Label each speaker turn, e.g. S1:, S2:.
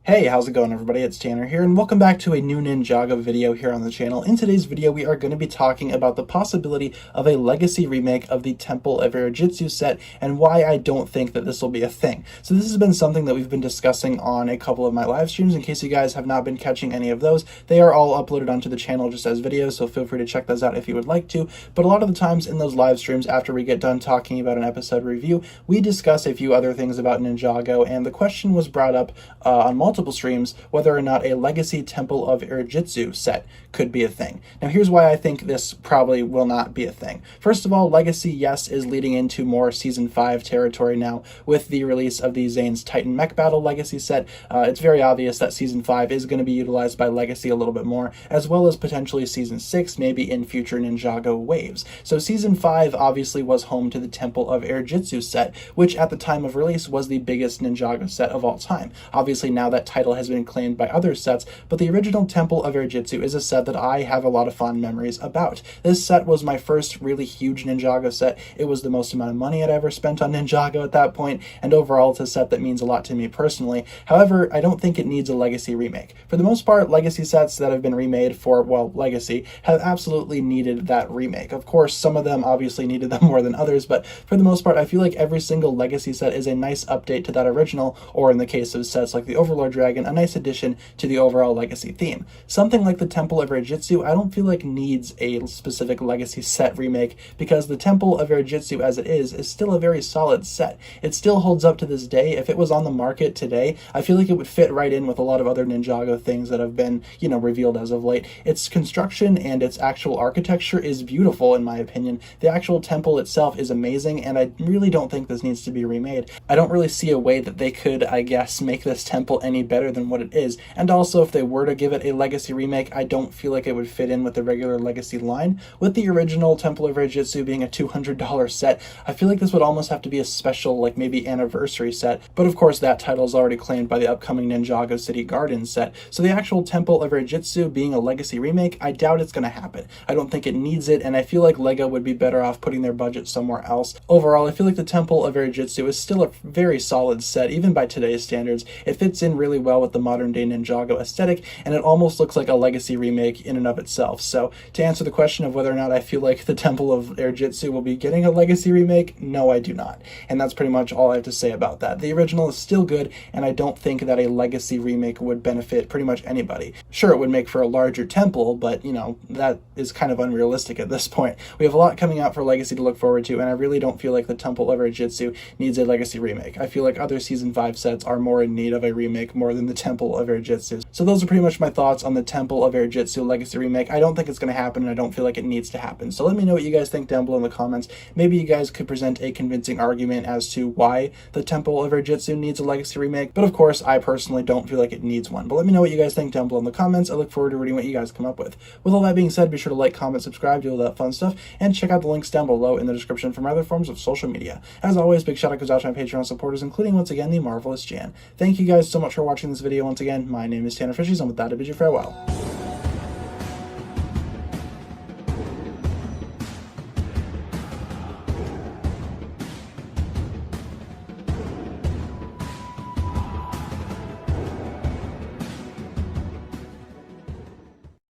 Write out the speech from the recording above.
S1: Hey, how's it going everybody? It's Tanner here, and welcome back to a new Ninjago video here on the channel. In today's video, we are going to be talking about the possibility of a legacy remake of the Temple of Erejitsu set, and why I don't think that this will be a thing. So this has been something that we've been discussing on a couple of my live streams. In case you guys have not been catching any of those, they are all uploaded onto the channel just as videos, so feel free to check those out if you would like to. But a lot of the times in those live streams, after we get done talking about an episode review, we discuss a few other things about Ninjago, and the question was brought up on multiple streams whether or not a legacy Temple of Erejitsu set could be a thing. Now here's why I think this probably will not be a thing. First of all, legacy, yes, is leading into more season 5 territory now with the release of the Zane's Titan Mech Battle legacy set. It's very obvious that season 5 is going to be utilized by legacy a little bit more, as well as potentially season 6, maybe in future Ninjago waves. So season 5 obviously was home to the Temple of Erejitsu set, which at the time of release was the biggest Ninjago set of all time. Obviously now that title has been claimed by other sets, but the original Temple of Erejitsu is a set that I have a lot of fond memories about. This set was my first really huge Ninjago set. It was the most amount of money I'd ever spent on Ninjago at that point, and overall it's a set that means a lot to me personally. However, I don't think it needs a legacy remake. For the most part, legacy sets that have been remade for, well, legacy, have absolutely needed that remake. Of course, some of them obviously needed them more than others, but for the most part, I feel like every single legacy set is a nice update to that original, or in the case of sets like the Overlord Dragon, a nice addition to the overall legacy theme. Something like the Temple of Erejitsu, I don't feel like needs a specific legacy set remake, because the Temple of Erejitsu as it is still a very solid set. It still holds up to this day. If it was on the market today, I feel like it would fit right in with a lot of other Ninjago things that have been, revealed as of late. Its construction and its actual architecture is beautiful in my opinion. The actual temple itself is amazing, and I really don't think this needs to be remade. I don't really see a way that they could, I guess, make this temple any better than what it is. And also, if they were to give it a legacy remake, I don't feel like it would fit in with the regular legacy line. With the original Temple of Erejitsu being a $200 set, I feel like this would almost have to be a special, like maybe anniversary set. But of course, that title is already claimed by the upcoming Ninjago City Garden set. So the actual Temple of Erejitsu being a legacy remake, I doubt it's going to happen. I don't think it needs it, and I feel like LEGO would be better off putting their budget somewhere else. Overall, I feel like the Temple of Erejitsu is still a very solid set, even by today's standards. It fits in really well with the modern day Ninjago aesthetic, and it almost looks like a legacy remake in and of itself. So to answer the question of whether or not I feel like the Temple of Erejitsu will be getting a legacy remake, no, I do not. And that's pretty much all I have to say about that. The original is still good, and I don't think that a legacy remake would benefit pretty much anybody. Sure, it would make for a larger temple, but that is kind of unrealistic at this point. We have a lot coming out for legacy to look forward to, and I really don't feel like the Temple of Erejitsu needs a legacy remake. I feel like other season 5 sets are more in need of a remake more than the Temple of Erejitsu. So those are pretty much my thoughts on the Temple of Erejitsu legacy remake. I don't think it's going to happen, and I don't feel like it needs to happen. So let me know what you guys think down below in the comments. Maybe you guys could present a convincing argument as to why the Temple of Erejitsu needs a legacy remake. But of course, I personally don't feel like it needs one. But let me know what you guys think down below in the comments. I look forward to reading what you guys come up with. With all that being said, be sure to like, comment, subscribe, do all that fun stuff, and check out the links down below in the description for my other forms of social media. As always, big shout out goes out to my Patreon supporters, including once again the marvelous Jan. Thank you guys so much for watching this video once again. My name is TannerFishies, and with that I bid you farewell.